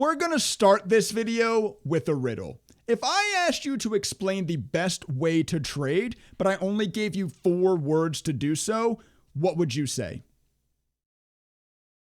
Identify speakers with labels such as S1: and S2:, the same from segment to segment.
S1: We're going to start this video with a riddle. If I asked you to explain the best way to trade, but I only gave you 4 words to do so, what would you say?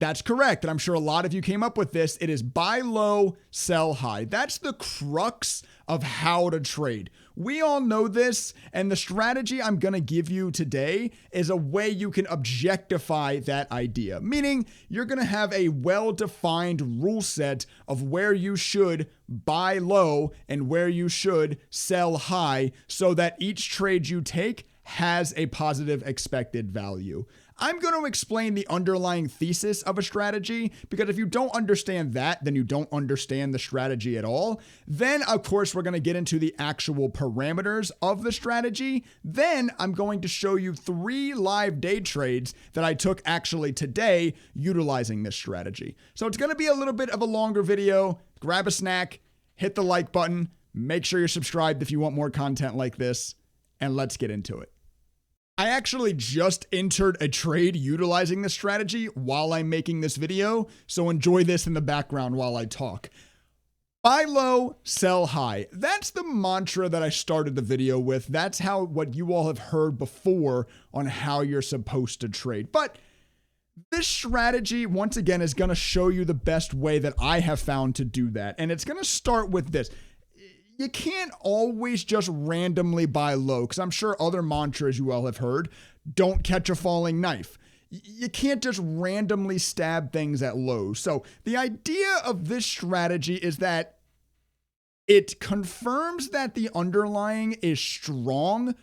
S1: That's correct, and I'm sure a lot of you came up with this. It is buy low, sell high. That's the crux of how to trade. We all know this, and the strategy I'm going to give you today is a way you can objectify that idea, meaning you're going to have a well-defined rule set of where you should buy low and where you should sell high so that each trade you take has a positive expected value. I'm going to explain the underlying thesis of a strategy, because if you don't understand that, then you don't understand the strategy at all. Then, of course, we're going to get into the actual parameters of the strategy. Then I'm going to show you 3 live day trades that I took actually today utilizing this strategy. So it's going to be a little bit of a longer video. Grab a snack, hit the like button, make sure you're subscribed if you want more content like this, and let's get into it. I actually just entered a trade utilizing this strategy while I'm making this video, so enjoy this in the background while I talk. Buy low, sell high. That's the mantra that I started the video with. That's what you all have heard before on how you're supposed to trade. But this strategy, once again, is going to show you the best way that I have found to do that. And it's going to start with this. You can't always just randomly buy low, because I'm sure other mantras you all have heard, don't catch a falling knife. You can't just randomly stab things at low. So the idea of this strategy is that it confirms that the underlying is strong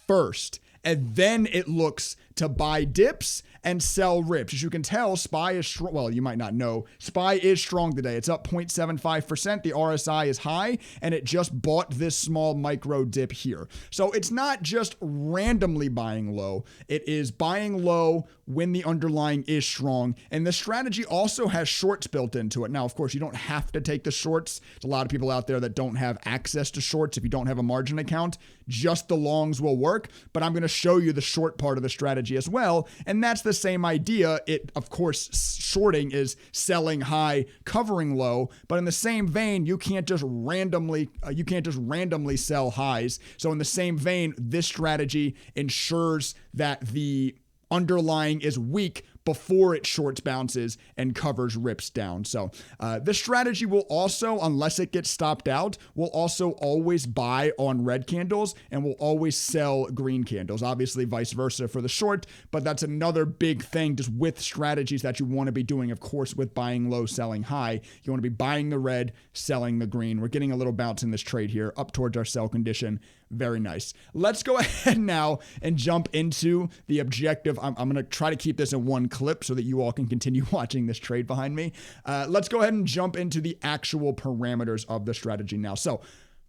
S1: first, and then it looks to buy dips and sell rips. As you can tell, SPY is strong. Well, you might not know. SPY is strong today. It's up 0.75%. The RSI is high, and it just bought this small micro dip here. So it's not just randomly buying low. It is buying low when the underlying is strong. And the strategy also has shorts built into it. Now, of course, you don't have to take the shorts. There's a lot of people out there that don't have access to shorts. If you don't have a margin account, just the longs will work. But I'm going to show you the short part of the strategy as well. And that's the same idea. It, of course, shorting is selling high, covering low, but in the same vein, you can't just randomly sell highs. So in the same vein, this strategy ensures that the underlying is weak before it shorts bounces and covers rips down. So this strategy will also, unless it gets stopped out, will also always buy on red candles and will always sell green candles. Obviously vice versa for the short, but that's another big thing just with strategies that you want to be doing. Of course, with buying low, selling high, you want to be buying the red, selling the green. We're getting a little bounce in this trade here up towards our sell condition. Very nice. Let's go ahead now and jump into the objective. I'm going to try to keep this in one clip so that you all can continue watching this trade behind me. Let's go ahead and jump into the actual parameters of the strategy now. So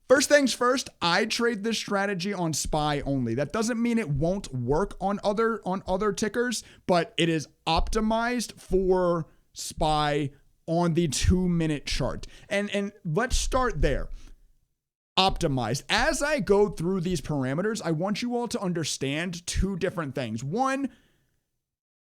S1: first things first, I trade this strategy on SPY only. That doesn't mean it won't work on other tickers, but it is optimized for SPY on the 2-minute chart. And let's start there. Optimized. As I go through these parameters, I want you all to understand 2 different things. One,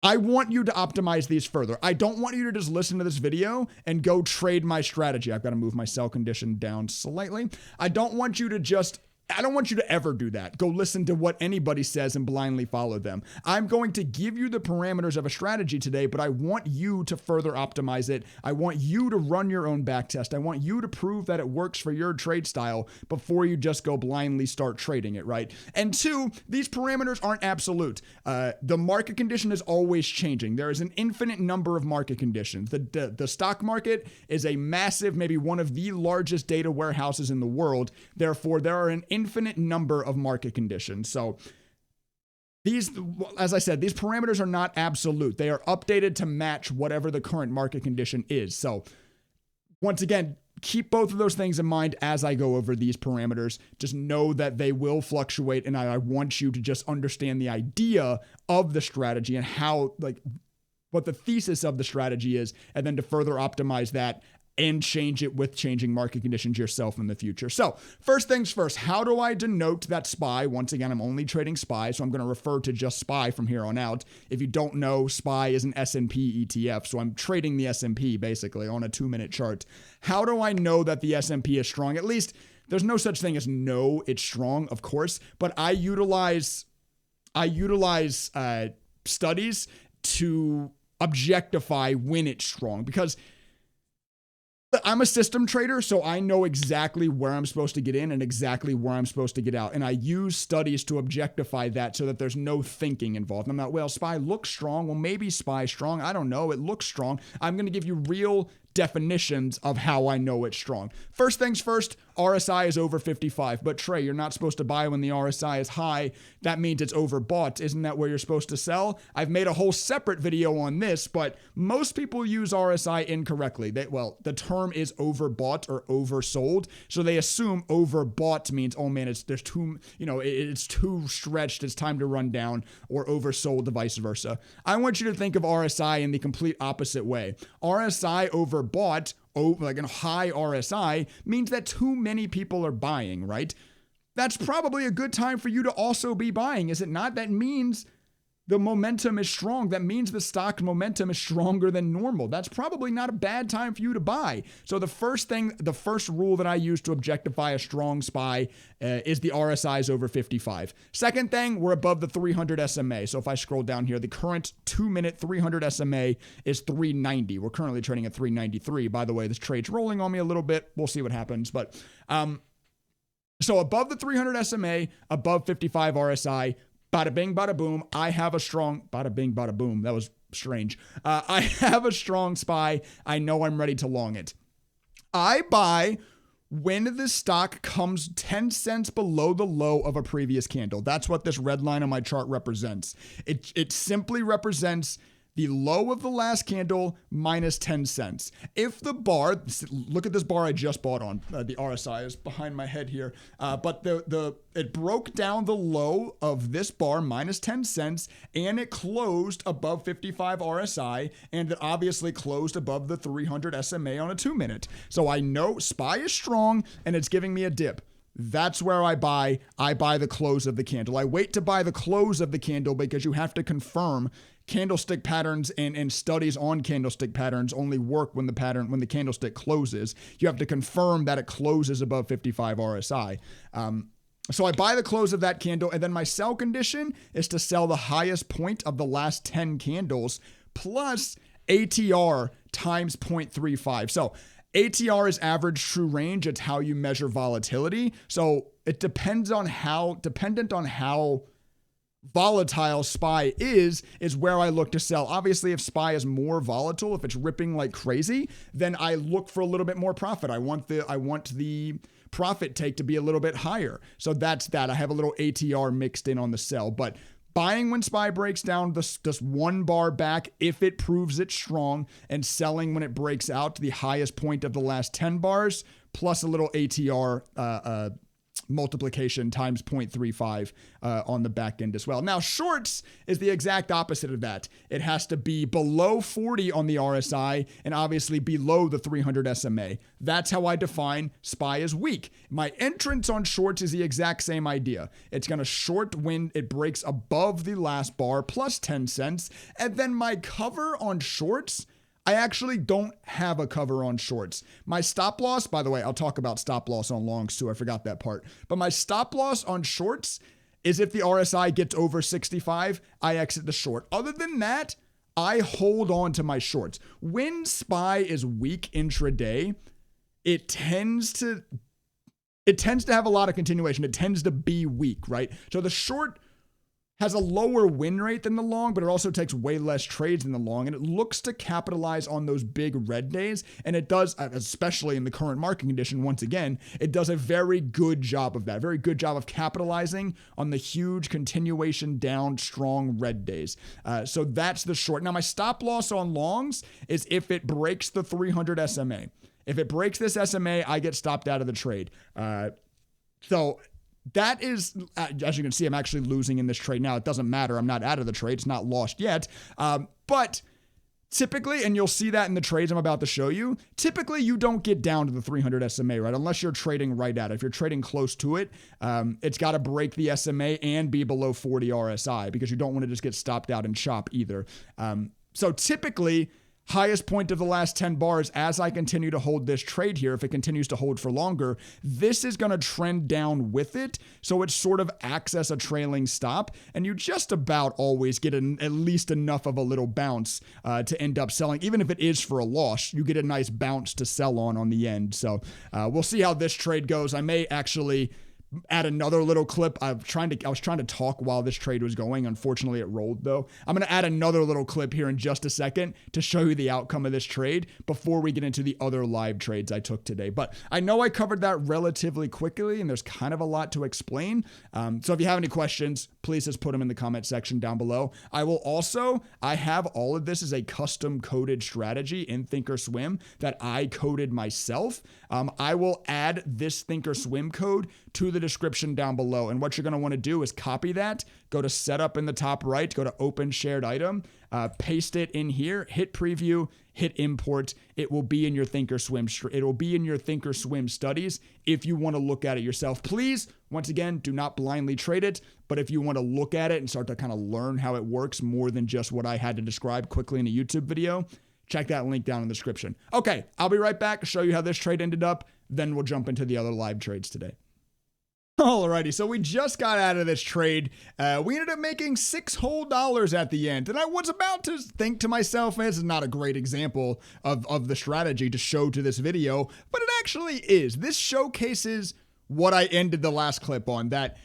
S1: I want you to optimize these further. I don't want you to just listen to this video and go trade my strategy. I've got to move my sell condition down slightly. I don't want you to ever do that. Go listen to what anybody says and blindly follow them. I'm going to give you the parameters of a strategy today, but I want you to further optimize it. I want you to run your own back test. I want you to prove that it works for your trade style before you just go blindly start trading it, right? And 2, these parameters aren't absolute. The market condition is always changing. There is an infinite number of market conditions. The stock market is a massive, maybe one of the largest data warehouses in the world. Therefore, there are an infinite number of market conditions. So these, as I said, these parameters are not absolute. They are updated to match whatever the current market condition is. So once again, keep both of those things in mind as I go over these parameters. Just know that they will fluctuate, and I want you to just understand the idea of the strategy and how, what the thesis of the strategy is, and then to further optimize that and change it with changing market conditions yourself in the future. So first things first, how do I denote that SPY? Once again, I'm only trading SPY, so I'm going to refer to just SPY from here on out. If you don't know, SPY is an S&P ETF, so I'm trading the S&P basically on a 2-minute chart. How do I know that the S&P is strong? At least there's no such thing as know it's strong, of course, but I utilize studies to objectify when it's strong, because I'm a system trader, so I know exactly where I'm supposed to get in and exactly where I'm supposed to get out. And I use studies to objectify that so that there's no thinking involved. I'm not, well, SPY looks strong. Well, maybe SPY strong. I don't know. It looks strong. I'm going to give you real definitions of how I know it's strong. First things first, RSI is over 55. But Trey, you're not supposed to buy when the RSI is high. That means it's overbought. Isn't that where you're supposed to sell? I've made a whole separate video on this, but most people use RSI incorrectly. The term is overbought or oversold. So they assume overbought means, oh man, it's too stretched. It's time to run down, or oversold, the vice versa. I want you to think of RSI in the complete opposite way. RSI overbought, like a high RSI, means that too many people are buying, right? That's probably a good time for you to also be buying, is it not? That means the momentum is strong. That means the stock momentum is stronger than normal. That's probably not a bad time for you to buy. So the first rule that I use to objectify a strong SPY is the RSI is over 55. Second thing, we're above the 300 SMA. So if I scroll down here, the current 2-minute 300 SMA is 390. We're currently trading at 393. By the way, this trade's rolling on me a little bit. We'll see what happens. But so above the 300 SMA, above 55 RSI, bada bing, bada boom. I have a strong, bada bing, bada boom. That was strange. I have a strong SPY. I know I'm ready to long it. I buy when the stock comes 10 cents below the low of a previous candle. That's what this red line on my chart represents. It simply represents the low of the last candle minus 10 cents. If the bar, look at this bar I just bought on, the RSI is behind my head here, but it broke down the low of this bar minus 10 cents, and it closed above 55 RSI, and it obviously closed above the 300 SMA on a 2-minute. So I know SPY is strong, and it's giving me a dip. That's where I buy. I buy the close of the candle. I wait to buy the close of the candle because you have to confirm candlestick patterns and studies on candlestick patterns only work when the candlestick closes. You have to confirm that it closes above 55 RSI. So I buy the close of that candle, and then my sell condition is to sell the highest point of the last 10 candles plus ATR times 0.35. So ATR is average true range. It's how you measure volatility. So it dependent on how volatile SPY is where I look to sell. Obviously, if SPY is more volatile, if it's ripping like crazy, then I look for a little bit more profit. I want the profit take to be a little bit higher. So that's that. I have a little ATR mixed in on the sell, but buying when SPY breaks down just one bar back if it proves it's strong, and selling when it breaks out to the highest point of the last 10 bars plus a little ATR multiplication times 0.35 on the back end as well. Now, shorts is the exact opposite of that. It has to be below 40 on the RSI and obviously below the 300 SMA. That's how I define SPY as weak. My entrance on shorts is the exact same idea. It's going to short when it breaks above the last bar plus 10 cents. And then my cover on shorts, I actually don't have a cover on shorts. My stop loss, by the way, I'll talk about stop loss on longs too. I forgot that part. But my stop loss on shorts is if the RSI gets over 65, I exit the short. Other than that, I hold on to my shorts. When SPY is weak intraday, it tends to have a lot of continuation. It tends to be weak, right? So the short has a lower win rate than the long, but it also takes way less trades than the long, and it looks to capitalize on those big red days, and it does, especially in the current market condition, once again, it does a very good job of that, very good job of capitalizing on the huge continuation down strong red days. So that's the short. Now, my stop loss on longs is if it breaks the 300 SMA. If it breaks this SMA, I get stopped out of the trade. So that is, as you can see, I'm actually losing in this trade now. It doesn't matter. I'm not out of the trade. It's not lost yet. But Typically, and you'll see that in the trades I'm about to show you, typically you don't get down to the 300 SMA, right? Unless you're trading right at it. If you're trading close to it, it's got to break the SMA and be below 40 RSI because you don't want to just get stopped out and chop either. So typically, highest point of the last 10 bars, as I continue to hold this trade here, if it continues to hold for longer, this is going to trend down with it. So it sort of acts as a trailing stop, and you just about always get at least enough of a little bounce to end up selling. Even if it is for a loss, you get a nice bounce to sell on the end. So we'll see how this trade goes. I may actually add another little clip. I was trying to talk while this trade was going. Unfortunately, it rolled though. I'm going to add another little clip here in just a second to show you the outcome of this trade before we get into the other live trades I took today. But I know I covered that relatively quickly and there's kind of a lot to explain. So if you have any questions, please just put them in the comment section down below. I have all of this as a custom coded strategy in Thinkorswim that I coded myself. I will add this Thinkorswim code to the description down below. And what you're going to want to do is copy that, go to setup in the top right, go to open shared item, paste it in here, hit preview, hit import. It will be in your Thinkorswim studies if you want to look at it yourself. Please, once again, do not blindly trade it, but if you want to look at it and start to kind of learn how it works more than just what I had to describe quickly in a YouTube video, check that link down in the description. Okay, I'll be right back to show you how this trade ended up. Then we'll jump into the other live trades today. Alrighty, so we just got out of this trade. We ended up making $6 whole at the end. And I was about to think to myself, man, this is not a great example of the strategy to show to this video, but it actually is. This showcases what I ended the last clip on, that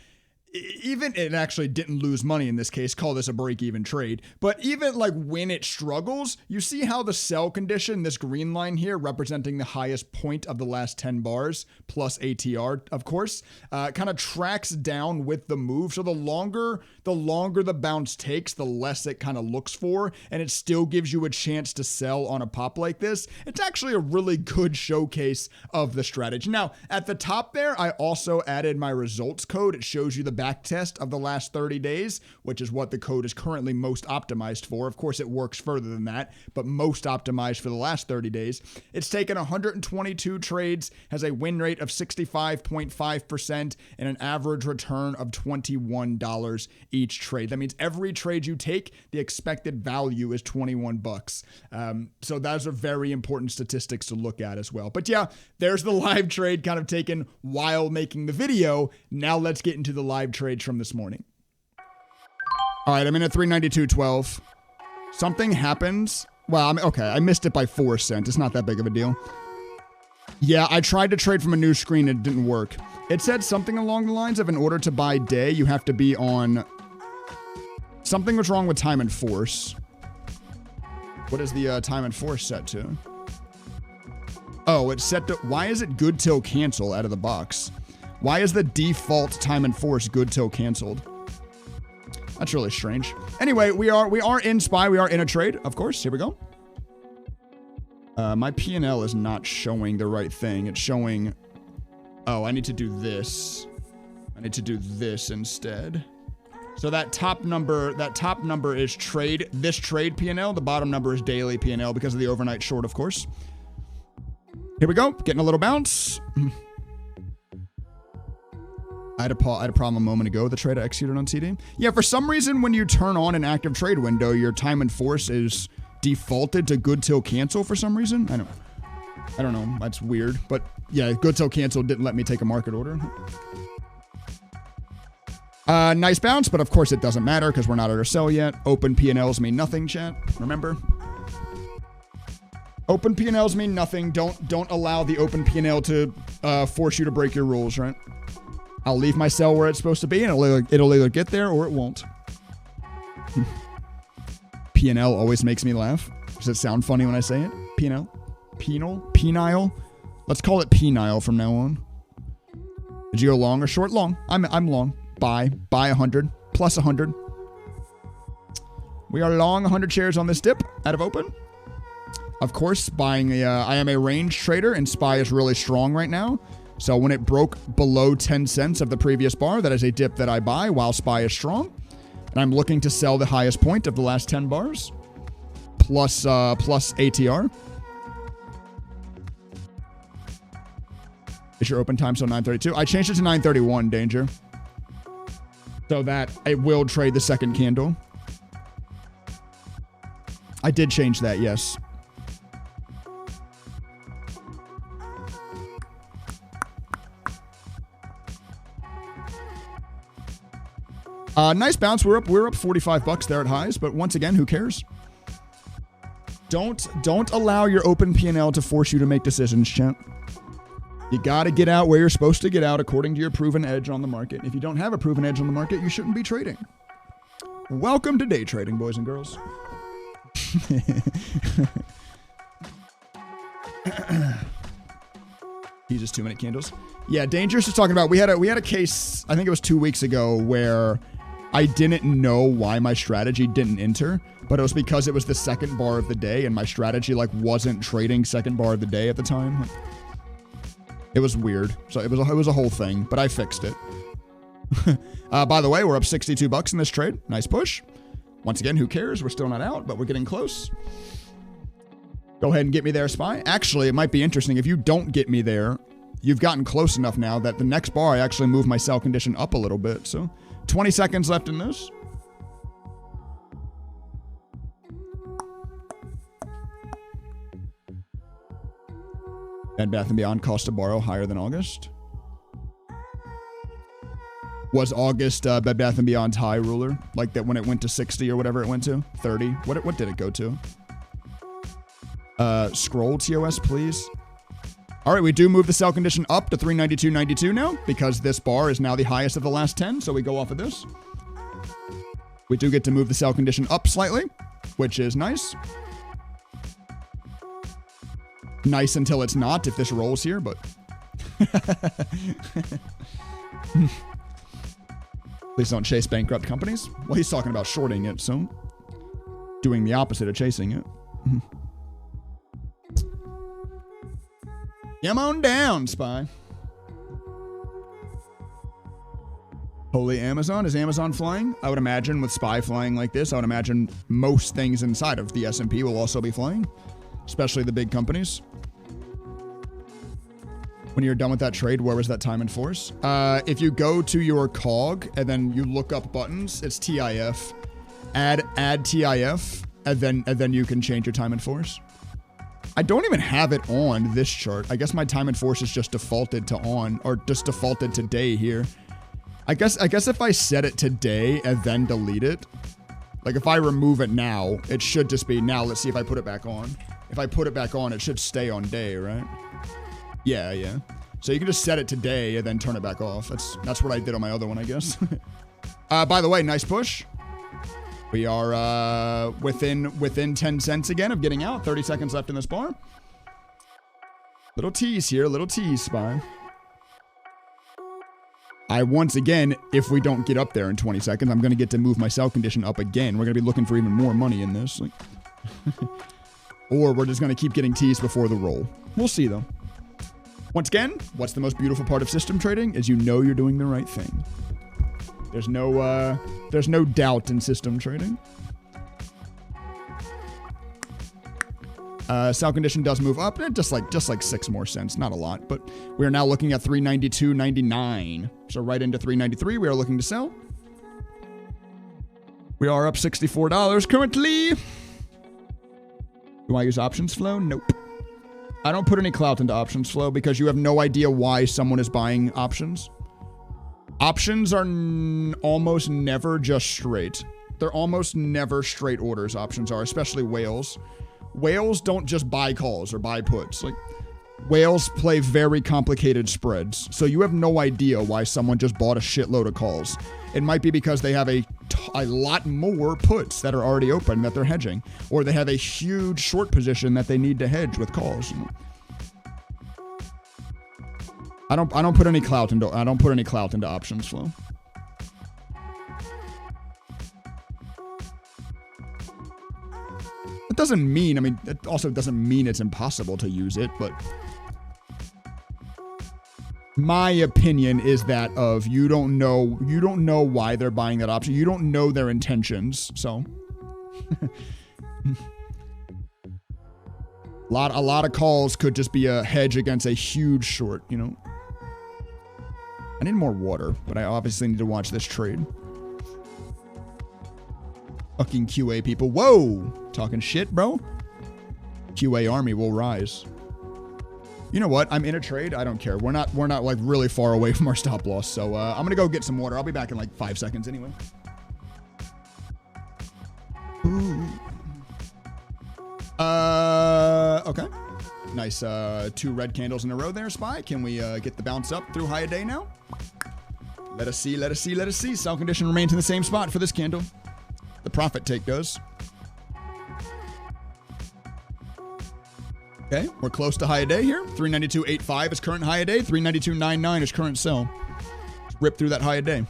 S1: even it actually didn't lose money in this case, call this a break-even trade, but even like when it struggles, you see how the sell condition, this green line here representing the highest point of the last 10 bars plus ATR, of course, kind of tracks down with the move. So the longer the bounce takes, the less it kind of looks for, and it still gives you a chance to sell on a pop like this. It's actually a really good showcase of the strategy. Now, at the top there, I also added my results code. It shows you the back test of the last 30 days, which is what the code is currently most optimized for. Of course, it works further than that, but most optimized for the last 30 days. It's taken 122 trades, has a win rate of 65.5% and an average return of $21 each trade. That means every trade you take, the expected value is 21 bucks. So those are very important statistics to look at as well. But yeah, there's the live trade kind of taken while making the video. Now let's get into the live trades from this morning. All right, I'm in at 392.12. Something happens. Well, I missed it by 4 cents. It's not that big of a deal. Yeah, I tried to trade from a new screen. It didn't work. It said something along the lines of in order to buy day, you have to be on... Something was wrong with time and force. What is the time and force set to? Oh, it's set to... Why is it good till cancel out of the box? Why is the default time and force good till canceled? That's really strange. Anyway, we are in SPY. We are in a trade, of course. Here we go. My P&L is not showing the right thing. It's showing... Oh, I need to do this. I need to do this instead. So that top number is trade. This trade P&L. The bottom number is daily P&L because of the overnight short, of course. Here we go. Getting a little bounce. I had a problem a moment ago with the trade I executed on TD. Yeah, for some reason, when you turn on an active trade window, your time and force is defaulted to good till cancel for some reason. I don't know. That's weird. But yeah, good till cancel didn't let me take a market order. Nice bounce, but of course it doesn't matter because we're not at our sell yet. Open P&Ls mean nothing, chat. Remember? Open P&Ls mean nothing. Don't allow the open P&L to force you to break your rules, right? I'll leave my sell where it's supposed to be, and it'll either get there or it won't. P&L always makes me laugh. Does it sound funny when I say it? P&L? Penal? Penile? Let's call it penile from now on. Did you go long or short? Long. I'm long. Buy 100 plus 100. We are long 100 shares on this dip out of open. Of course, I am a range trader, and SPY is really strong right now. So when it broke below 10 cents of the previous bar, that is a dip that I buy while SPY is strong. And I'm looking to sell the highest point of the last 10 bars. plus ATR. Is your open time still 9:32? I changed it to 9:31, Danger. So that it will trade the second candle. I did change that, yes. Nice bounce. We're up $45 there at highs, but once again, who cares? Don't allow your open P&L to force you to make decisions, champ. You got to get out where you're supposed to get out according to your proven edge on the market. If you don't have a proven edge on the market, you shouldn't be trading. Welcome to day trading, boys and girls. Jesus, 2 minute candles. Yeah, Dangerous is talking about, we had a case, I think it was 2 weeks ago, where I didn't know why my strategy didn't enter, but it was because it was the second bar of the day and my strategy like wasn't trading second bar of the day at the time. It was weird. So it was a whole thing, but I fixed it. By the way, we're up $62 in this trade. Nice push. Once again, who cares? We're still not out, but we're getting close. Go ahead and get me there, Spy. Actually, it might be interesting. If you don't get me there, you've gotten close enough now that the next bar, I actually move my sell condition up a little bit. So 20 seconds left in this. Bed Bath & Beyond cost to borrow higher than August. Was August Bed Bath & Beyond's high ruler? Like that when it went to 60 or whatever it went to? 30? What did it go to? Scroll TOS, please. All right, we do move the sell condition up to 392.92 now because this bar is now the highest of the last 10, so we go off of this. We do get to move the sell condition up slightly, which is nice. Nice until it's not if this rolls here, but... Please don't chase bankrupt companies. Well, he's talking about shorting it, so... Doing the opposite of chasing it. Come on down, Spy. Holy Amazon. Is Amazon flying? I would imagine with Spy flying like this, I would imagine most things inside of the S&P will also be flying. Especially the big companies. When you're done with that trade, where was that time in force? If you go to your cog and then you look up buttons, it's TIF. Add TIF, and then you can change your time in force. I don't even have it on this chart. I guess my time in force is just defaulted to on, or just defaulted to day here. I guess if I set it to day and then delete it, like if I remove it now, it should just be now. Let's see if I put it back on. If I put it back on, it should stay on day, right? Yeah. So you can just set it to day and then turn it back off. That's what I did on my other one, I guess. By the way, nice push. We are within 10 cents again of getting out. 30 seconds left in this bar. Little tease here, little tease, Spy. Once again, if we don't get up there in 20 seconds, I'm going to get to move my sell condition up again. We're going to be looking for even more money in this. Or we're just going to keep getting teased before the roll. We'll see, though. Once again, what's the most beautiful part of system trading is you know you're doing the right thing. There's no doubt in system trading. Sell condition does move up, just like 6 more cents, not a lot, but we are now looking at 392.99. So right into 393, we are looking to sell. We are up $64 currently. Do I use options flow? Nope. I don't put any clout into options flow because you have no idea why someone is buying options. Options are almost never just straight. They're almost never straight orders, options are, especially whales. Whales don't just buy calls or buy puts. Like, whales play very complicated spreads. So you have no idea why someone just bought a shitload of calls. It might be because they have a lot more puts that are already open that they're hedging. Or they have a huge short position that they need to hedge with calls. I don't put any clout into options flow. It doesn't mean, it also doesn't mean it's impossible to use it, but my opinion is that of you don't know why they're buying that option. You don't know their intentions, so A lot of calls could just be a hedge against a huge short, you know. I need more water, but I obviously need to watch this trade. Fucking QA people. Whoa! Talking shit, bro. QA army will rise. You know what? I'm in a trade. I don't care. We're not like really far away from our stop loss. So I'm going to go get some water. I'll be back in like 5 seconds anyway. Ooh. Okay. Nice 2 red candles in a row there, Spy. Can we get the bounce up through high day now? Let us see, let us see, let us see. Sell condition remains in the same spot for this candle. The profit take does. Okay, we're close to high a day here. 392.85 is current high a day. 392.99 is current sell. Let's rip through that high a day.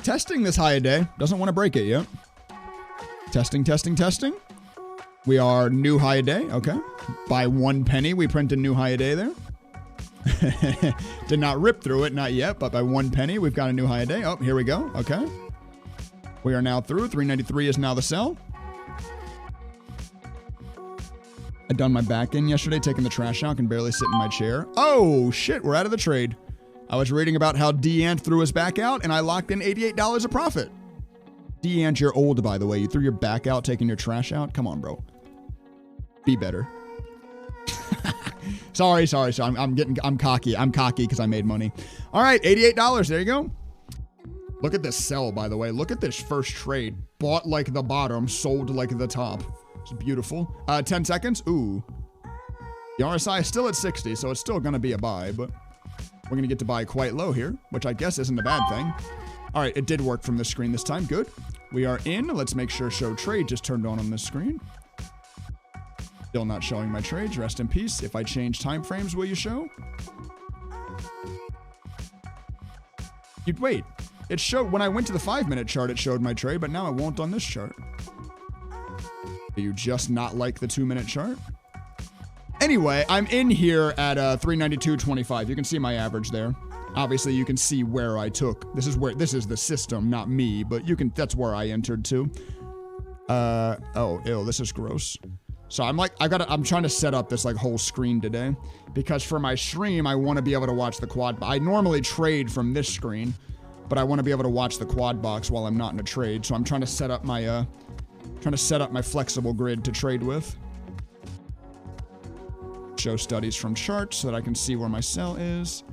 S1: Testing this high a day. Doesn't want to break it yet. Testing, testing, testing. We are new high a day. Okay. By 1 penny, we print a new high a day there. Did not rip through it, not yet, but by 1 penny, we've got a new high a day. Oh, here we go. Okay. We are now through. 393 is now the sell. I done my back in yesterday, taking the trash out, can barely sit in my chair. Oh, shit, we're out of the trade. I was reading about how D-Ant threw his back out, and I locked in $88 of profit. D-Ant, you're old, by the way. You threw your back out, taking your trash out? Come on, bro. Be better. Sorry. I'm cocky. I'm cocky because I made money. All right, $88. There you go. Look at this sell, by the way. Look at this first trade. Bought like the bottom, sold like the top. It's beautiful. 10 seconds. Ooh. The RSI is still at 60, so it's still going to be a buy, but we're going to get to buy quite low here, which I guess isn't a bad thing. All right, it did work from the screen this time. Good. We are in. Let's make sure show trade just turned on this screen. Still not showing my trades. Rest in peace. If I change time frames, will you show? You'd wait. It showed when I went to the 5-minute chart, it showed my trade, but now it won't on this chart. Do you just not like the 2-minute chart? Anyway, I'm in here at 392.25. You can see my average there. Obviously, you can see where I took. This is the system, not me, but you can. That's where I entered to. Oh, ew, this is gross. So I'm trying to set up this like whole screen today because for my stream, I want to be able to watch the quad. I normally trade from this screen, but I want to be able to watch the quad box while I'm not in a trade. So I'm trying to set up my flexible grid to trade with. Show studies from charts so that I can see where my sell is.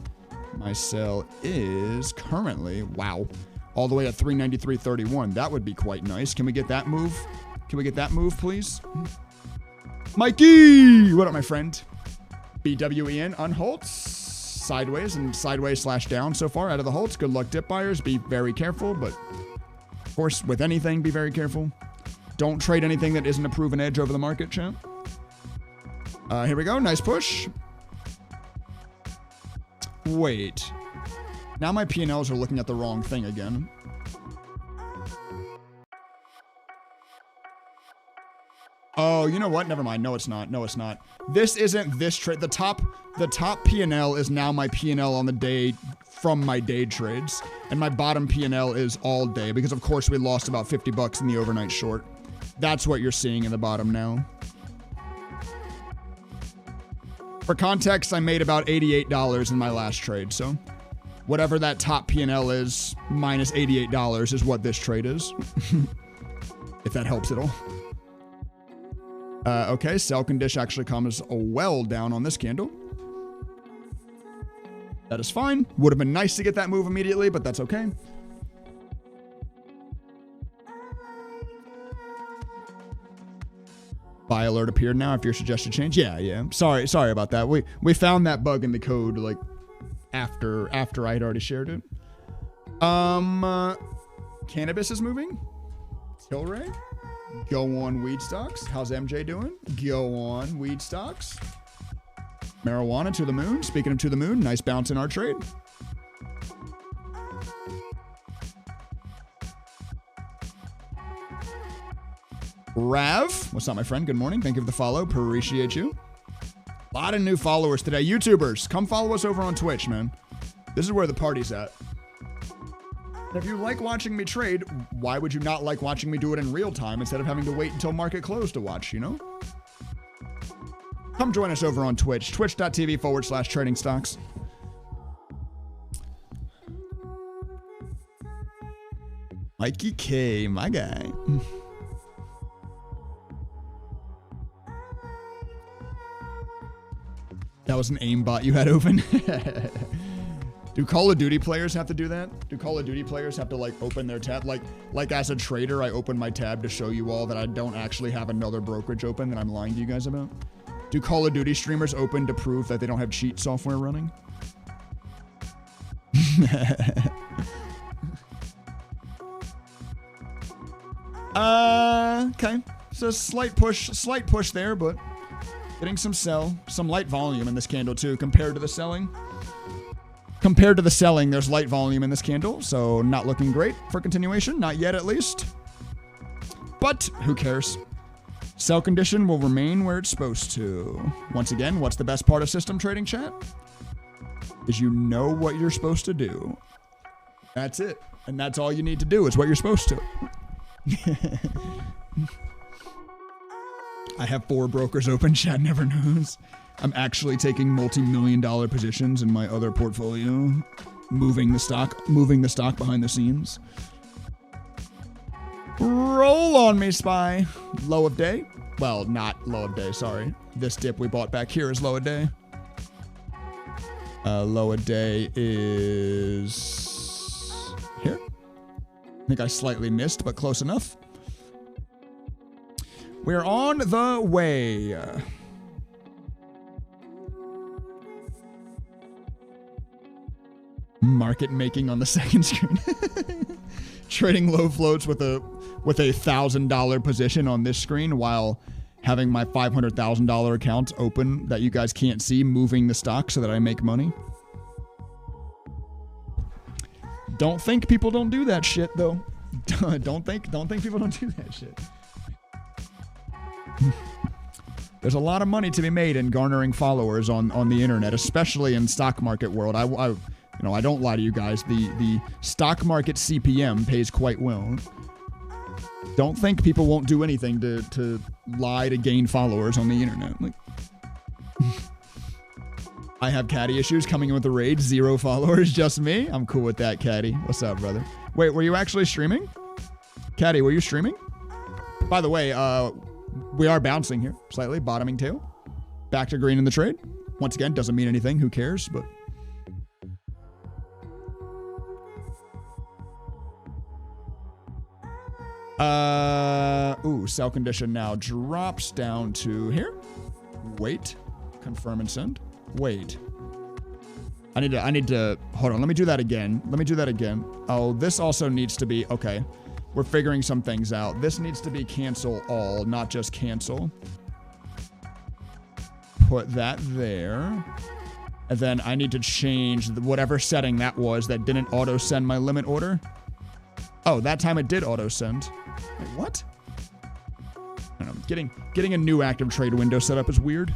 S1: My sell is currently, wow, all the way at 393.31. That would be quite nice. Can we get that move? Can we get that move, please? Mikey! What up, my friend? BWEN on Holtz. Sideways and sideways / down so far out of the Holtz. Good luck, dip buyers. Be very careful, but of course, with anything, be very careful. Don't trade anything that isn't a proven edge over the market, champ. Here we go. Nice push. Wait. Now my P&Ls are looking at the wrong thing again. Oh, you know what? Never mind. No, it's not. No, it's not. This isn't this trade. The top P&L is now my P&L on the day from my day trades. And my bottom P&L is all day because, of course, we lost about 50 bucks in the overnight short. That's what you're seeing in the bottom now. For context, I made about $88 in my last trade, so whatever that top P&L is, minus $88 is what this trade is. If that helps at all. Okay, sell condition actually comes well down on this candle. That is fine. Would have been nice to get that move immediately, but that's okay. Buy alert appeared now after your suggested change. Yeah. Sorry about that. We found that bug in the code like after I had already shared it. Cannabis is moving. Tilray. Go on weed stocks. How's MJ doing? Go on weed stocks. Marijuana to the moon. Speaking of to the moon, nice bounce in our trade. Rav, what's up, my friend? Good morning. Thank you for the follow. Appreciate you. A lot of new followers today. YouTubers, come follow us over on Twitch, man. This is where the party's at. If you like watching me trade, why would you not like watching me do it in real time instead of having to wait until market close to watch, you know? Come join us over on Twitch, twitch.tv/trading stocks. Mikey K, my guy. That was an aimbot you had open. Do Call of Duty players have to do that? Do Call of Duty players have to like open their tab? Like as a trader, I open my tab to show you all that I don't actually have another brokerage open that I'm lying to you guys about? Do Call of Duty streamers open to prove that they don't have cheat software running? Okay. So slight push there, but getting some light volume in this candle too compared to the selling. Compared to the selling, there's light volume in this candle, so not looking great for continuation. Not yet, at least. But who cares? Sell condition will remain where it's supposed to. Once again, what's the best part of system trading, chat? Is you know what you're supposed to do. That's it. And that's all you need to do is what you're supposed to. I have 4 brokers open, chat never knows. I'm actually taking multi-million-dollar positions in my other portfolio, moving the stock behind the scenes. Roll on me, SPY. Low of day. Well, not low of day, sorry. This dip we bought back here is low of day. Low of day is here. I think I slightly missed, but close enough. We're on the way. Market making on the second screen. Trading low floats with a $1,000 position on this screen while having my $500,000 account open that you guys can't see, moving the stock so that I make money. Don't think people don't do that shit though. Don't think people don't do that shit. There's a lot of money to be made in garnering followers on the internet, especially in stock market world. I don't lie to you guys. The stock market CPM pays quite well. Don't think people won't do anything to lie to gain followers on the internet. Like, I have caddy issues coming in with the raid. 0 followers, just me. I'm cool with that, caddy. What's up, brother? Wait, were you actually streaming? Caddy, were you streaming? By the way, we are bouncing here slightly, bottoming tail. Back to green in the trade. Once again, doesn't mean anything. Who cares? But sell condition now drops down to here. Wait. Confirm and send. Wait. I need to hold on. Let me do that again. Oh, this also needs to be okay. We're figuring some things out. This needs to be cancel all, not just cancel. Put that there. And then I need to change whatever setting that was that didn't auto send my limit order. Oh, that time it did auto send. Wait, what? I don't know. Getting a new active trade window set up is weird.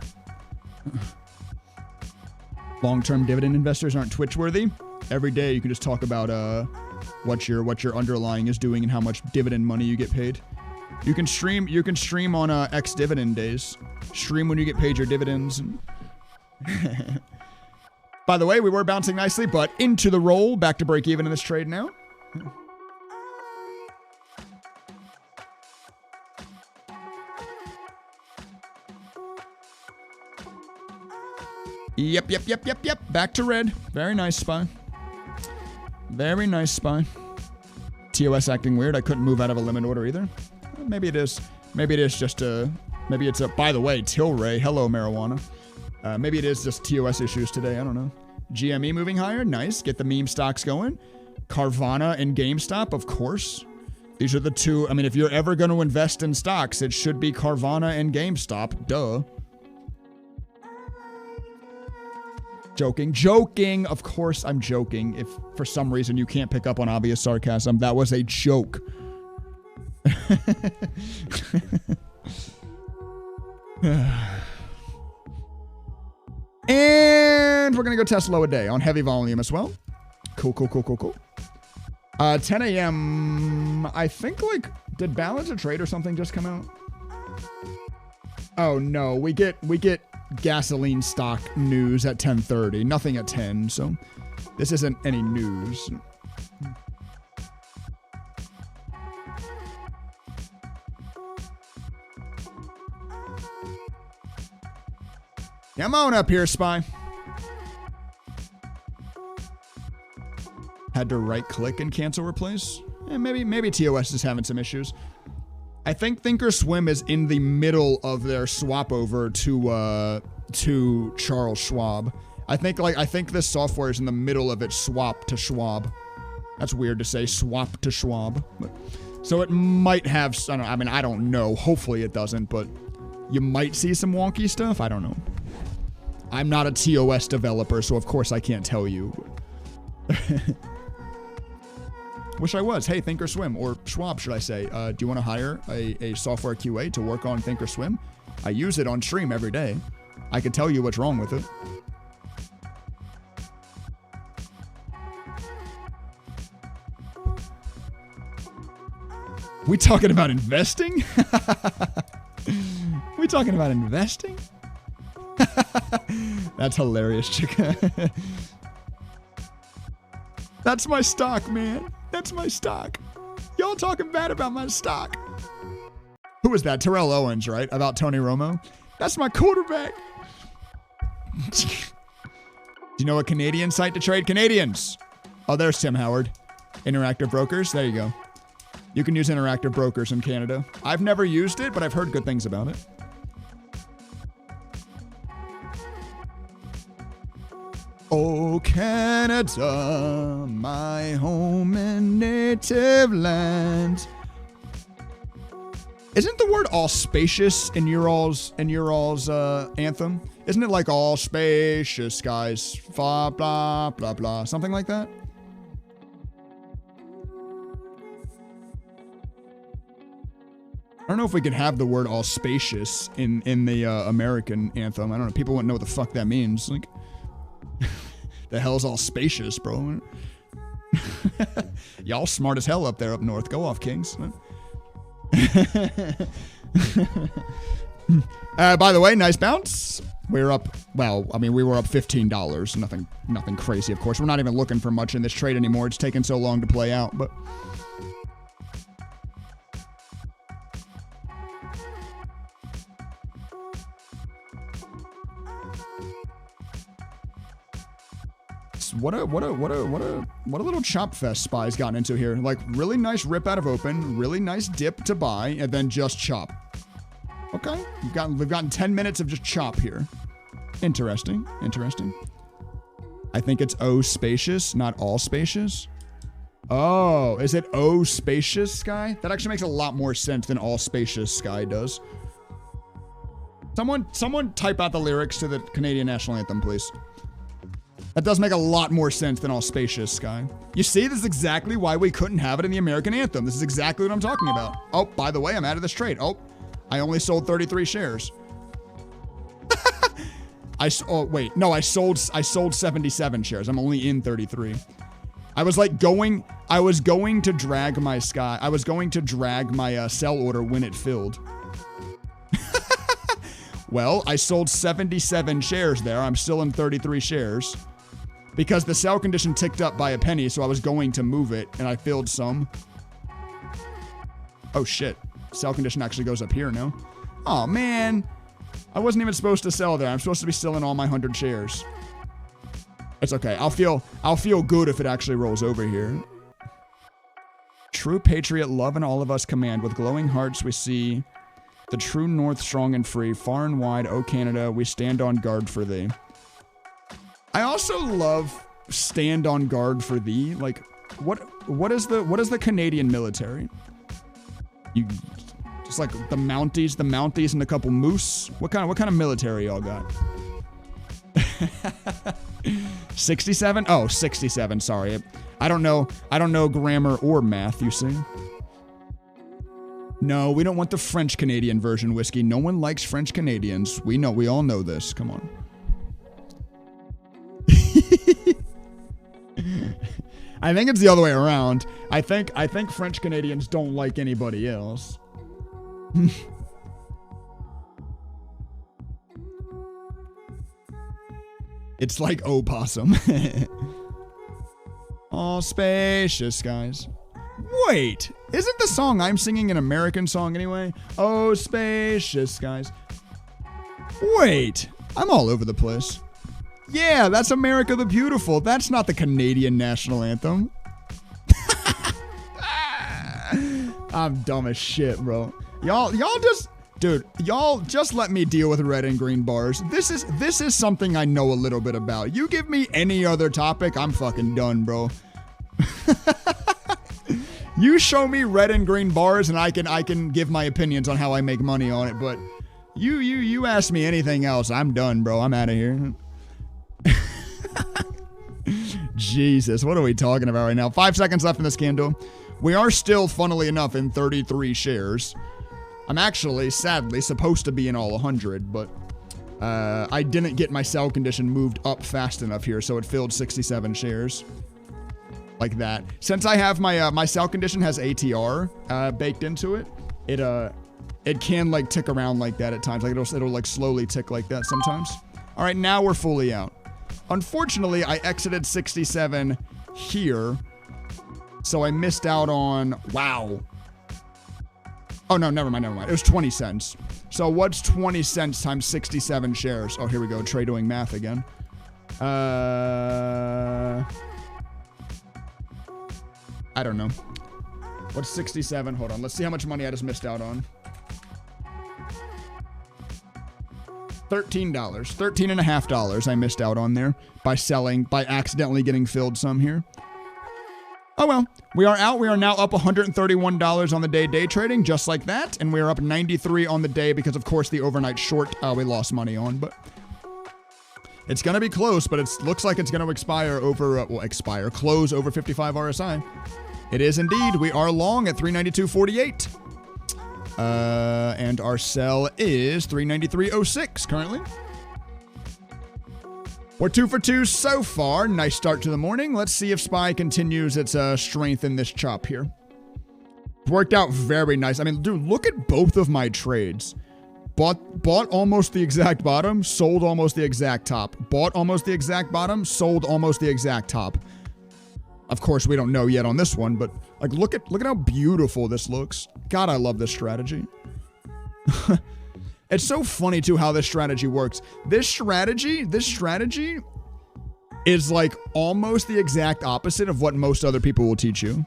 S1: Long-term dividend investors aren't Twitch worthy. Every day you can just talk about what your underlying is doing and how much dividend money you get paid. You can stream on X dividend days. Stream when you get paid your dividends. By the way, we were bouncing nicely, but into the roll, back to break even in this trade now. Yep. Back to red. Very nice, SPY. Very nice, SPY. TOS acting weird. I couldn't move out of a limit order either. Maybe it is. Maybe it is just a... Maybe it's a... By the way, Tilray. Hello, marijuana. Maybe it is just TOS issues today. I don't know. GME moving higher. Nice. Get the meme stocks going. Carvana and GameStop, of course. These are the two... I mean, if you're ever going to invest in stocks, it should be Carvana and GameStop. Duh. Joking. Of course I'm joking. If for some reason you can't pick up on obvious sarcasm, that was a joke. And we're going to go test low a day on heavy volume as well. Cool. 10 a.m. I think, like, did Balance of Trade or something just come out? Oh, no. We get gasoline stock news at 10:30. Nothing at 10, so this isn't any news. Come on up here, Spy. Had to right-click and cancel replace. Maybe TOS is having some issues. I think Thinkorswim is in the middle of their swap over to Charles Schwab. I think this software is in the middle of its swap to Schwab. That's weird to say, swap to Schwab. But, so it might have, I don't know. Hopefully it doesn't, but you might see some wonky stuff. I don't know. I'm not a TOS developer, so of course I can't tell you. Wish I was. Hey, Thinkorswim, or Schwab, should I say. Do you want to hire a software QA to work on Thinkorswim? I use it on stream every day. I can tell you what's wrong with it. We talking about investing? We talking about investing? That's hilarious, Chica. That's my stock, man. That's my stock. Y'all talking bad about my stock. Who was that? Terrell Owens, right? About Tony Romo? That's my quarterback. Do you know a Canadian site to trade? Canadians. Oh, there's Tim Howard. Interactive Brokers. There you go. You can use Interactive Brokers in Canada. I've never used it, but I've heard good things about it. Oh, Canada, my home and native land. Isn't the word all spacious in your all's anthem? Isn't it like all spacious skies, blah, blah, blah, blah, something like that? I don't know if we could have the word all spacious in the American anthem. I don't know. People wouldn't know what the fuck that means. Like, the hell's all spacious, bro? Y'all smart as hell up there up north. Go off, Kings. By the way, nice bounce. We're up, well, I mean, we were up $15. Nothing crazy, of course. We're not even looking for much in this trade anymore. It's taken so long to play out, but... What a little chop fest Spy's gotten into here. Like, really nice rip out of open, really nice dip to buy, and then just chop. Okay, we've gotten 10 minutes of just chop here. Interesting. I think it's O spacious, not all spacious. Oh, is it O spacious sky? That actually makes a lot more sense than all spacious sky does. Someone type out the lyrics to the Canadian National Anthem, please. That does make a lot more sense than all spacious sky. You see, this is exactly why we couldn't have it in the American anthem. This is exactly what I'm talking about. Oh, by the way, I'm out of this trade. Oh, I only sold 33 shares. I sold 77 shares. I'm only in 33. I was going to drag my sell order when it filled. Well, I sold 77 shares there. I'm still in 33 shares. Because the sell condition ticked up by a penny, so I was going to move it, and I filled some. Oh, shit. Sell condition actually goes up here, no? Oh, man. I wasn't even supposed to sell there. I'm supposed to be selling all my 100 shares. It's okay. I'll feel good if it actually rolls over here. True patriot, love and all of us command. With glowing hearts we see the true north strong and free. Far and wide, O Canada, we stand on guard for thee. I also love stand on guard for thee. Like, what is the Canadian military? You just like the Mounties and a couple moose. What kind of military y'all got? 67? Oh, 67. Sorry. I don't know grammar or math, you see. No, we don't want the French Canadian version whiskey. No one likes French Canadians. We all know this. Come on. I think it's the other way around. I think French Canadians don't like anybody else. It's like opossum. All spacious skies. Wait, isn't the song I'm singing an American song anyway? Oh, spacious skies. Wait, I'm all over the place. Yeah, that's America the Beautiful. That's not the Canadian national anthem. I'm dumb as shit, bro. Y'all just let me deal with red and green bars. This is something I know a little bit about. You give me any other topic, I'm fucking done, bro. You show me red and green bars and I can give my opinions on how I make money on it, but you ask me anything else, I'm done, bro. I'm out of here. Jesus, what are we talking about right now? 5 seconds left in this candle. We are still, funnily enough, in 33 shares. I'm actually, sadly, supposed to be in all 100, but I didn't get my sell condition moved up fast enough here, so it filled 67 shares. Like that. Since I have my sell condition has ATR baked into it, it can like tick around like that at times. Like it'll like slowly tick like that sometimes. All right, now we're fully out. Unfortunately, I exited 67 here, so I missed out on, wow. Oh, no, never mind. It was 20 cents. So what's 20 cents times 67 shares? Oh, here we go. Trey doing math again. I don't know. What's 67? Hold on. Let's see how much money I just missed out on. $13. $13.50 I missed out on there by accidentally getting filled some here. Oh well, we are out. We are now up $131 on the day trading, just like that. And we are up 93 on the day because, of course, the overnight short we lost money on. But it's going to be close, but it looks like it's going to close over 55 RSI. It is indeed. We are long at 392.48. And our sell is 393.06 currently. We're 2 for 2 so far. Nice start to the morning. Let's see if SPY continues its strength in this chop here. Worked out very nice. I mean, dude, look at both of my trades. Bought almost the exact bottom, sold almost the exact top. Bought almost the exact bottom, sold almost the exact top. Of course, we don't know yet on this one, but like look at how beautiful this looks. God, I love this strategy. It's so funny too how this strategy works. This strategy is like almost the exact opposite of what most other people will teach you.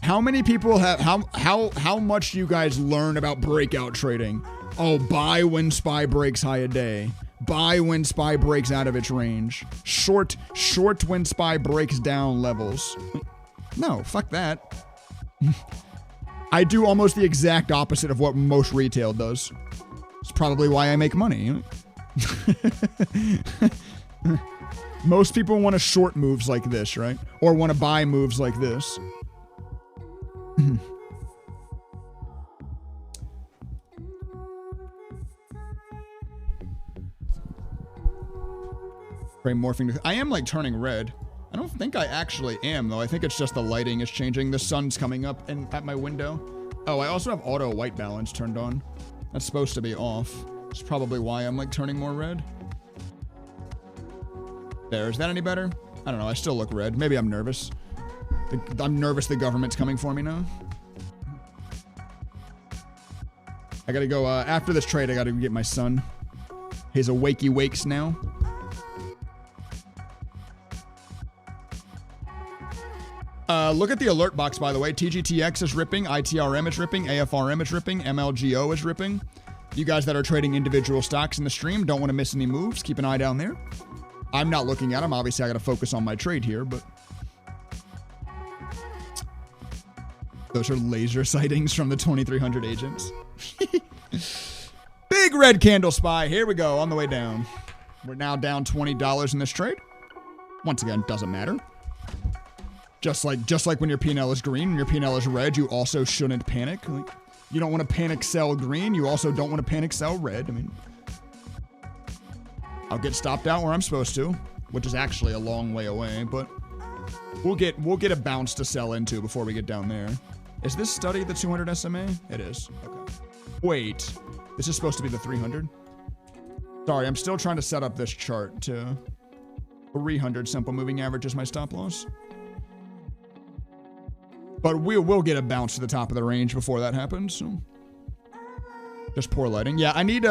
S1: How many people have how much you guys learn about breakout trading? Oh, buy when SPY breaks high a day. Buy when SPY breaks out of its range. Short when SPY breaks down levels. No, fuck that. I do almost the exact opposite of what most retail does. It's probably why I make money. Most people want to short moves like this, right? Or want to buy moves like this. Morphing. I am like turning red. I don't think I actually am though. I think it's just the lighting is changing. The sun's coming up at my window. Oh, I also have auto white balance turned on. That's supposed to be off. It's probably why I'm like turning more red. There, is that any better? I don't know. I still look red. Maybe I'm nervous. I'm nervous the government's coming for me now. I gotta go, after this trade, I gotta get my son. He's a wakey wakes now. Look at the alert box, by the way. TGTX is ripping, ITRM is ripping, AFRM is ripping, MLGO is ripping. You guys that are trading individual stocks in the stream don't want to miss any moves. Keep an eye down there. I'm not looking at them. Obviously, I got to focus on my trade here, but those are laser sightings from the 2300 agents. Big red candle SPY. Here we go on the way down. We're now down $20 in this trade. Once again, doesn't matter. Just like when your P&L is green and your P&L is red, you also shouldn't panic. Like, you don't want to panic sell green. You also don't want to panic sell red. I mean, I'll get stopped out where I'm supposed to, which is actually a long way away, but We'll get a bounce to sell into before we get down there. Is this study the 200 SMA? It is. Okay. Wait. This is supposed to be the 300? Sorry, I'm still trying to set up this chart to 300 simple moving average is my stop loss. But we'll get a bounce to the top of the range before that happens. So. Just poor lighting. Yeah, I need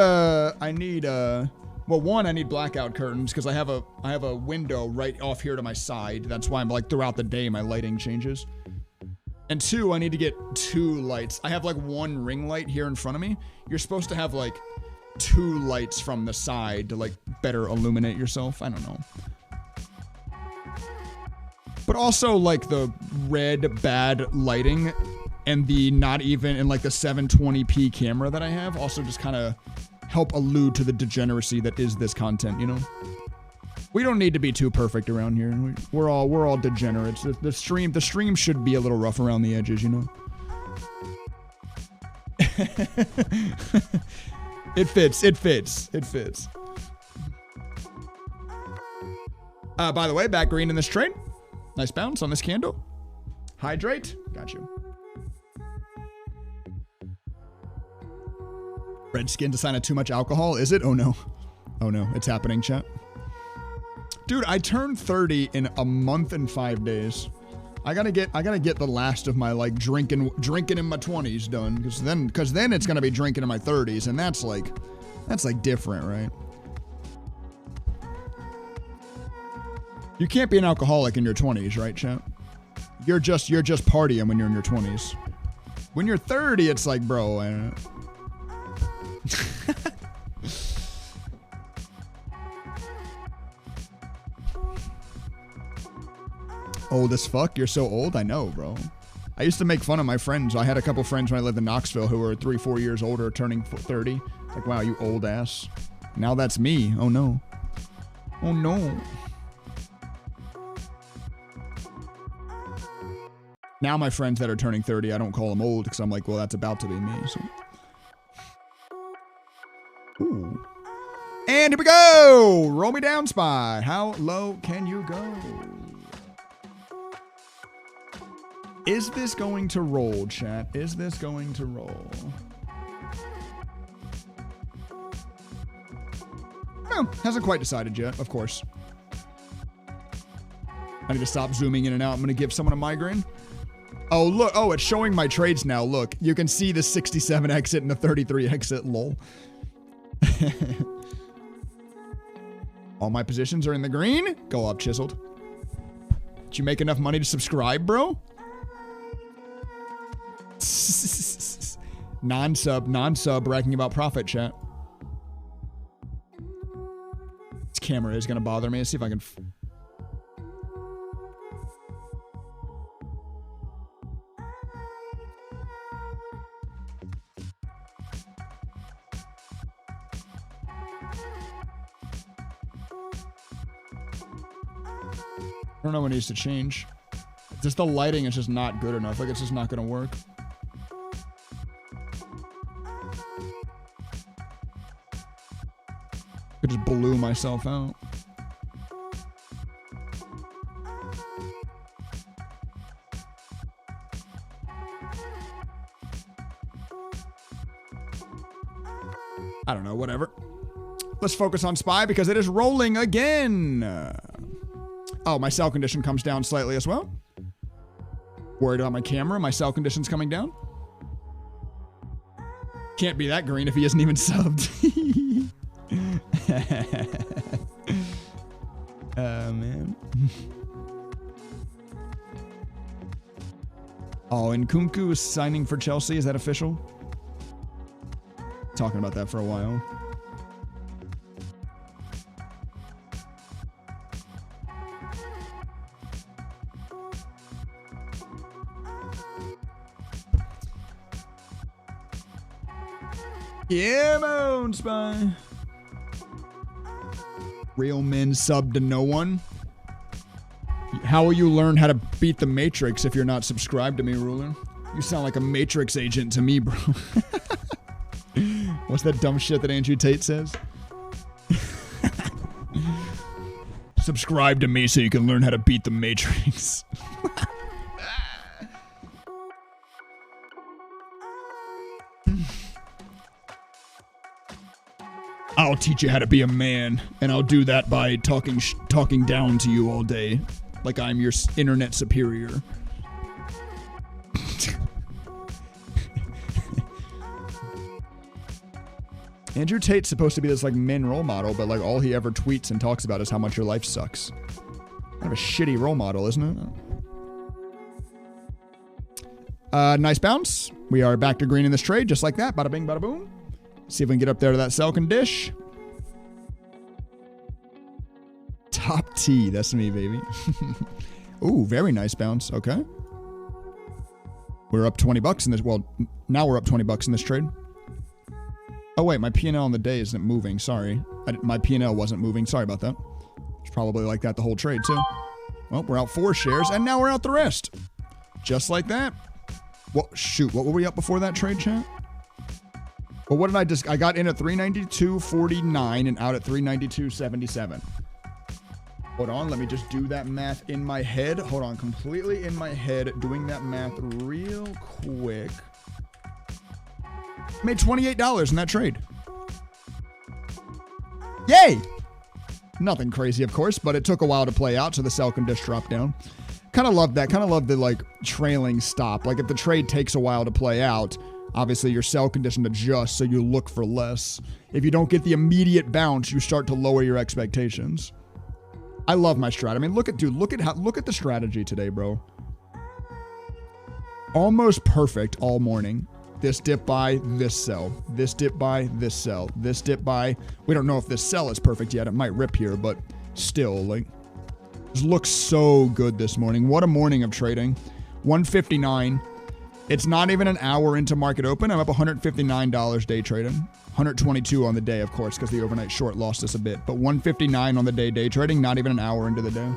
S1: well, one, I need blackout curtains because I have a window right off here to my side. That's why I'm like throughout the day my lighting changes. And two, I need to get 2 lights. I have like 1 ring light here in front of me. You're supposed to have like 2 lights from the side to like better illuminate yourself. I don't know. But also like the red bad lighting and the not even in like the 720p camera that I have also just kind of help allude to the degeneracy that is this content, you know? We don't need to be too perfect around here. We're all degenerates. The stream should be a little rough around the edges, you know? It fits. By the way, back green in this trade. Nice bounce on this candle. Hydrate. Got you. Red skin to sign of too much alcohol, is it? Oh no. Oh no, it's happening, chat. Dude, I turned 30 in a month and 5 days. I gotta get the last of my like drinking in my 20s done, because then it's gonna be drinking in my 30s, and that's like different, right? You can't be an alcoholic in your 20s, right, chat? You're just partying when you're in your 20s. When you're 30, it's like, bro, I don't know. Old as fuck? You're so old? I know, bro. I used to make fun of my friends. I had a couple friends when I lived in Knoxville who were 3-4 years older, turning 30. Like, wow, you old ass. Now that's me. Oh no. Oh no. Now my friends that are turning 30, I don't call them old because I'm like, well, that's about to be me. So. Ooh. And here we go. Roll me down, Spy. How low can you go? Is this going to roll, chat? Is this going to roll? No, hasn't quite decided yet, of course. I need to stop zooming in and out. I'm going to give someone a migraine. Oh, look. Oh, it's showing my trades now. Look, you can see the 67 exit and the 33 exit. Lol. All my positions are in the green. Go up, Chiseled. Did you make enough money to subscribe, bro? Non-sub bragging about profit, chat. This camera is going to bother me. Let's see if I can... I don't know what needs to change. Just the lighting is just not good enough. Like, it's just not going to work. I just blew myself out. I don't know, whatever. Let's focus on SPY because it is rolling again. Oh, my cell condition comes down slightly as well. Worried about my camera. My cell condition's coming down. Can't be that green if he isn't even subbed. Oh, man. Oh, and Nkunku is signing for Chelsea. Is that official? Talking about that for a while. Yeah, moan, Spy. Real men sub to no one. How will you learn how to beat the Matrix if you're not subscribed to me, Ruler? You sound like a Matrix agent to me, bro. What's that dumb shit that Andrew Tate says? Subscribe to me so you can learn how to beat the Matrix. I'll teach you how to be a man, and I'll do that by talking down to you all day, like I'm your internet superior. Andrew Tate's supposed to be this like men role model, but like all he ever tweets and talks about is how much your life sucks. Kind of a shitty role model, isn't it? Nice bounce. We are back to green in this trade, just like that. Bada bing, bada boom. See if we can get up there to that Selkin dish. Top T, that's me, baby. Ooh, very nice bounce. Okay. We're up 20 bucks in this. Well, now we're up 20 bucks in this trade. Oh, wait, my P&L on the day isn't moving. Sorry. My P&L wasn't moving. Sorry about that. It's probably like that the whole trade, too. Well, we're out 4 shares, and now we're out the rest. Just like that. Well, shoot. What were we up before that trade, chat? Well, what did I just... I got in at 392.49 and out at 392.77. Hold on. Let me just do that math in my head. Hold on. Completely in my head. Doing that math real quick. Made $28 in that trade. Yay! Nothing crazy, of course, but it took a while to play out, so the Selkin dish dropped down. Kind of love that. Kind of love the, like, trailing stop. Like, if the trade takes a while to play out, obviously your sell condition adjusts, so you look for less. If you don't get the immediate bounce, you start to lower your expectations. I love my strat. I mean, look at the strategy today, bro. Almost perfect all morning. This dip buy, this sell. This dip buy, this sell. This dip buy. We don't know if this sell is perfect yet. It might rip here, but still, like, just looks so good this morning. What a morning of trading. 159. It's not even an hour into market open. I'm up $159 day trading. 122 on the day, of course, because the overnight short lost us a bit. But 159 on the day trading, not even an hour into the day.